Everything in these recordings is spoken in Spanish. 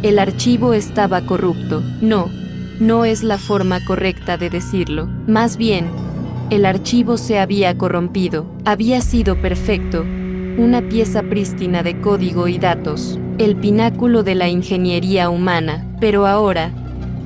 El archivo estaba corrupto. No es la forma correcta de decirlo. Más bien, el archivo se había corrompido. Había sido perfecto, una pieza prístina de código y datos, el pináculo de la ingeniería humana, pero ahora,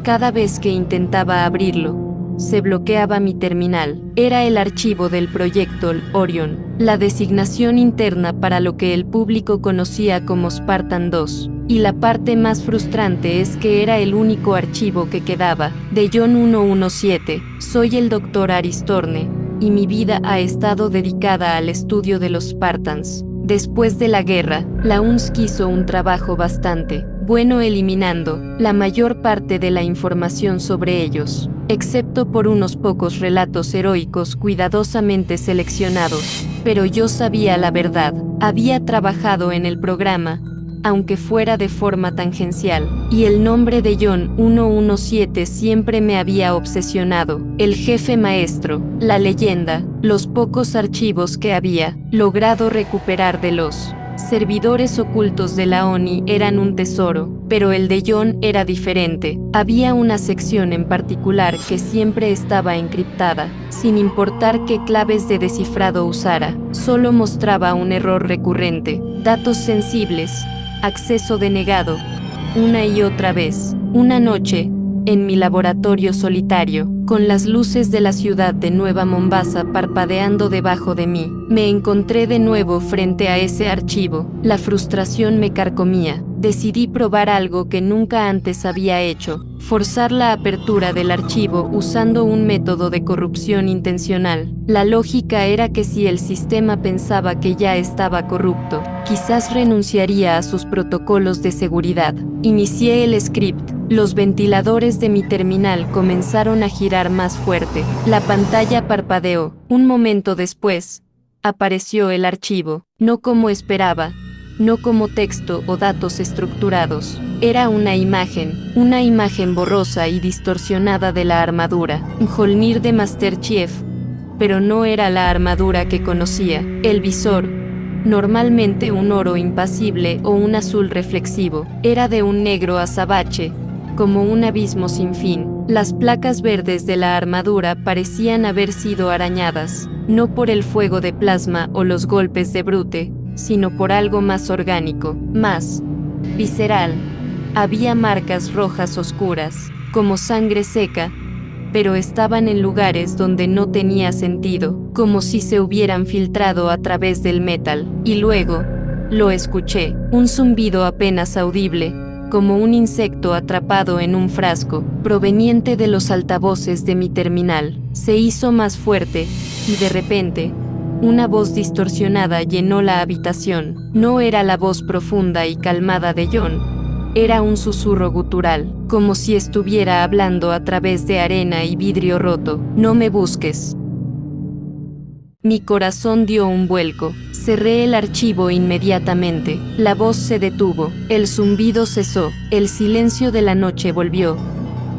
cada vez que intentaba abrirlo, se bloqueaba mi terminal. Era el archivo del proyecto Orion, la designación interna para lo que el público conocía como Spartan 2. Y la parte más frustrante es que era el único archivo que quedaba, de John 117. Soy el Dr. Aristorne, y mi vida ha estado dedicada al estudio de los Spartans. Después de la guerra, la UNSC hizo un trabajo bastante bueno eliminando la mayor parte de la información sobre ellos, excepto por unos pocos relatos heroicos cuidadosamente seleccionados. Pero yo sabía la verdad. Había trabajado en el programa, aunque fuera de forma tangencial, y el nombre de John 117 siempre me había obsesionado. El jefe maestro, la leyenda, los pocos archivos que había logrado recuperar de los servidores ocultos de la ONI eran un tesoro, pero el de John era diferente. Había una sección en particular que siempre estaba encriptada, sin importar qué claves de descifrado usara. Solo mostraba un error recurrente, datos sensibles, acceso denegado, una y otra vez. Una noche, en mi laboratorio solitario, con las luces de la ciudad de Nueva Mombasa parpadeando debajo de mí, me encontré de nuevo frente a ese archivo. La frustración me carcomía. Decidí probar algo que nunca antes había hecho: forzar la apertura del archivo usando un método de corrupción intencional. La lógica era que si el sistema pensaba que ya estaba corrupto, quizás renunciaría a sus protocolos de seguridad. Inicié el script. Los ventiladores de mi terminal comenzaron a girar más fuerte. La pantalla parpadeó. Un momento después, apareció el archivo. No como esperaba, no como texto o datos estructurados. Era una imagen borrosa y distorsionada de la armadura Mjolnir de Master Chief, pero no era la armadura que conocía. El visor, normalmente un oro impasible o un azul reflexivo, era de un negro azabache, como un abismo sin fin. Las placas verdes de la armadura parecían haber sido arañadas, no por el fuego de plasma o los golpes de Brute, sino por algo más orgánico, más visceral. Había marcas rojas oscuras, como sangre seca, pero estaban en lugares donde no tenía sentido, como si se hubieran filtrado a través del metal. Y luego, lo escuché, un zumbido apenas audible, como un insecto atrapado en un frasco, proveniente de los altavoces de mi terminal. Se hizo más fuerte, y de repente, una voz distorsionada llenó la habitación. No era la voz profunda y calmada de John. Era un susurro gutural, como si estuviera hablando a través de arena y vidrio roto. No me busques. Mi corazón dio un vuelco. Cerré el archivo inmediatamente. La voz se detuvo. El zumbido cesó. El silencio de la noche volvió.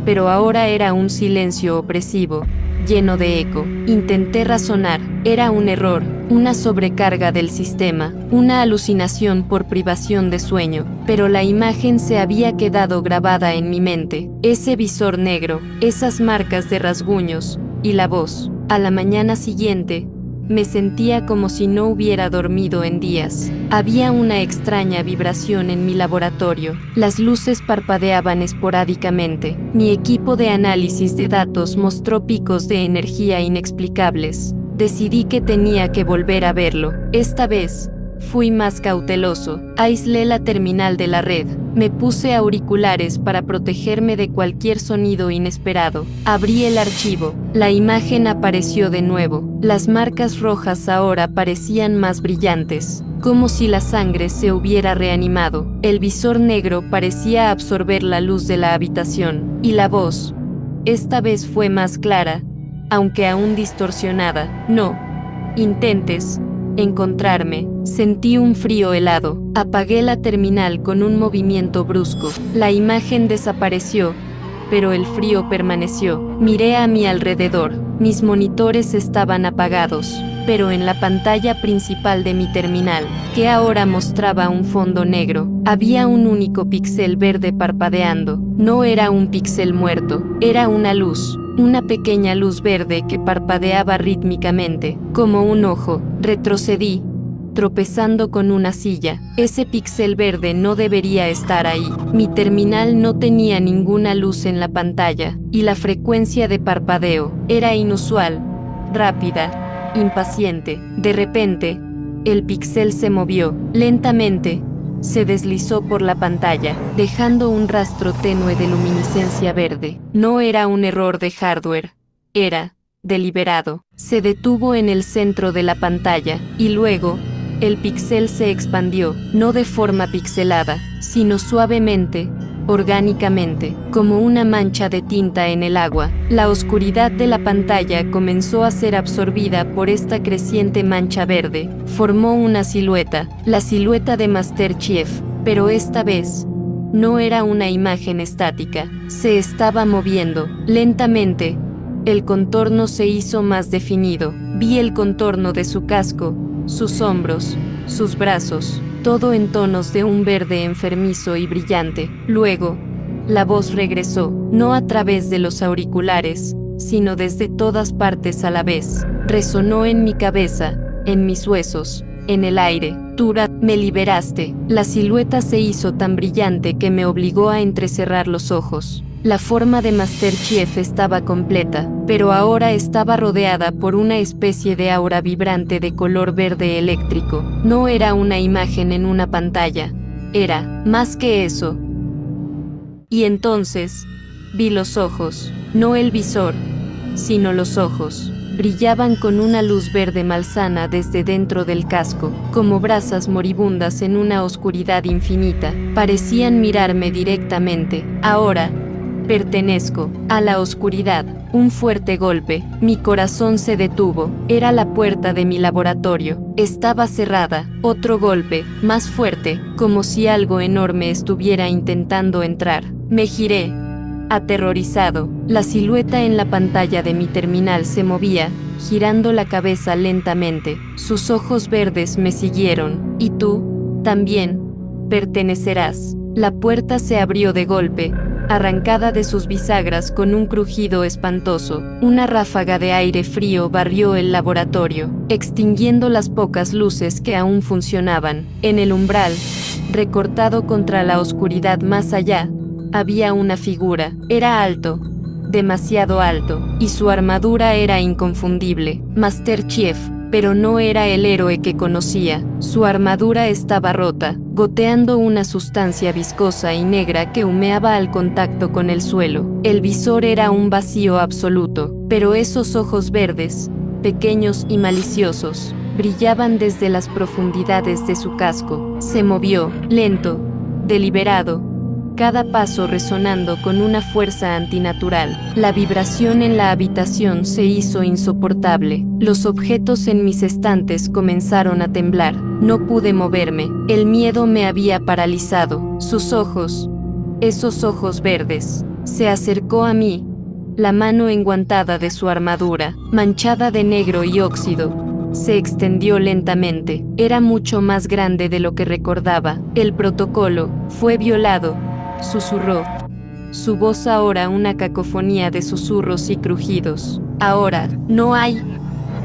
Pero ahora era un silencio opresivo, lleno de eco. Intenté razonar. Era un error, una sobrecarga del sistema, una alucinación por privación de sueño, pero la imagen se había quedado grabada en mi mente. Ese visor negro, esas marcas de rasguños, y la voz. A la mañana siguiente, me sentía como si no hubiera dormido en días. Había una extraña vibración en mi laboratorio. Las luces parpadeaban esporádicamente. Mi equipo de análisis de datos mostró picos de energía inexplicables. Decidí que tenía que volver a verlo. Esta vez, fui más cauteloso. Aislé la terminal de la red. Me puse auriculares para protegerme de cualquier sonido inesperado. Abrí el archivo. La imagen apareció de nuevo. Las marcas rojas ahora parecían más brillantes, como si la sangre se hubiera reanimado. El visor negro parecía absorber la luz de la habitación. Y la voz, esta vez fue más clara, aunque aún distorsionada. No intentes encontrarme. Sentí un frío helado. Apagué la terminal con un movimiento brusco. La imagen desapareció, pero el frío permaneció. Miré a mi alrededor. Mis monitores estaban apagados. pero en la pantalla principal de mi terminal, que ahora mostraba un fondo negro, había un único píxel verde parpadeando. No era un píxel muerto, era una luz. Una pequeña luz verde que parpadeaba rítmicamente, como un ojo. Retrocedí, tropezando con una silla. Ese píxel verde no debería estar ahí. Mi terminal no tenía ninguna luz en la pantalla, y la frecuencia de parpadeo era inusual, rápida, impaciente. De repente, el píxel se movió, lentamente. Se deslizó por la pantalla, dejando un rastro tenue de luminiscencia verde. No era un error de hardware, era deliberado. Se detuvo en el centro de la pantalla, y luego, el píxel se expandió, no de forma pixelada, sino suavemente, orgánicamente, como una mancha de tinta en el agua. La oscuridad de la pantalla comenzó a ser absorbida por esta creciente mancha verde. Formó una silueta, la silueta de Master Chief, pero esta vez no era una imagen estática, se estaba moviendo, lentamente. El contorno se hizo más definido. Vi el contorno de su casco, sus hombros, sus brazos, todo en tonos de un verde enfermizo y brillante. Luego, la voz regresó, no a través de los auriculares, sino desde todas partes a la vez. Resonó en mi cabeza, en mis huesos, en el aire. Tura, me liberaste. La silueta se hizo tan brillante que me obligó a entrecerrar los ojos. La forma de Master Chief estaba completa, pero ahora estaba rodeada por una especie de aura vibrante de color verde eléctrico. No era una imagen en una pantalla, era más que eso. Y entonces, vi los ojos, no el visor, sino los ojos. Brillaban con una luz verde malsana desde dentro del casco, como brasas moribundas en una oscuridad infinita. Parecían mirarme directamente. Ahora, pertenezco a la oscuridad. Un fuerte golpe. Mi corazón se detuvo. Era la puerta de mi laboratorio. Estaba cerrada. Otro golpe, más fuerte, como si algo enorme estuviera intentando entrar. Me giré, aterrorizado. La silueta en la pantalla de mi terminal se movía, girando la cabeza lentamente. Sus ojos verdes me siguieron. Y tú, también, pertenecerás. La puerta se abrió de golpe, arrancada de sus bisagras con un crujido espantoso. Una ráfaga de aire frío barrió el laboratorio, extinguiendo las pocas luces que aún funcionaban. En el umbral, recortado contra la oscuridad más allá, había una figura. Era alto, demasiado alto, y su armadura era inconfundible. Master Chief, pero no era el héroe que conocía. Su armadura estaba rota, goteando una sustancia viscosa y negra que humeaba al contacto con el suelo. El visor era un vacío absoluto, pero esos ojos verdes, pequeños y maliciosos, brillaban desde las profundidades de su casco. Se movió, lento, deliberado, cada paso resonando con una fuerza antinatural. La vibración en la habitación se hizo insoportable. Los objetos en mis estantes comenzaron a temblar. No pude moverme. El miedo me había paralizado. Sus ojos, esos ojos verdes, se acercó a mí. La mano enguantada de su armadura, manchada de negro y óxido, se extendió lentamente. Era mucho más grande de lo que recordaba. El protocolo fue violado, susurró. Su voz ahora una cacofonía de susurros y crujidos. Ahora, no hay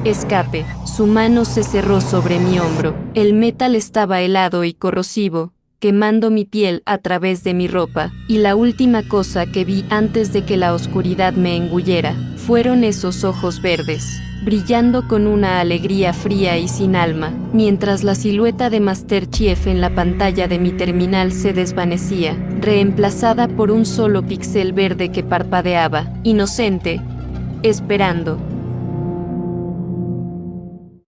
escape. Su mano se cerró sobre mi hombro. El metal estaba helado y corrosivo, quemando mi piel a través de mi ropa, y la última cosa que vi antes de que la oscuridad me engullera, fueron esos ojos verdes, brillando con una alegría fría y sin alma, mientras la silueta de Master Chief en la pantalla de mi terminal se desvanecía, reemplazada por un solo píxel verde que parpadeaba, inocente, esperando.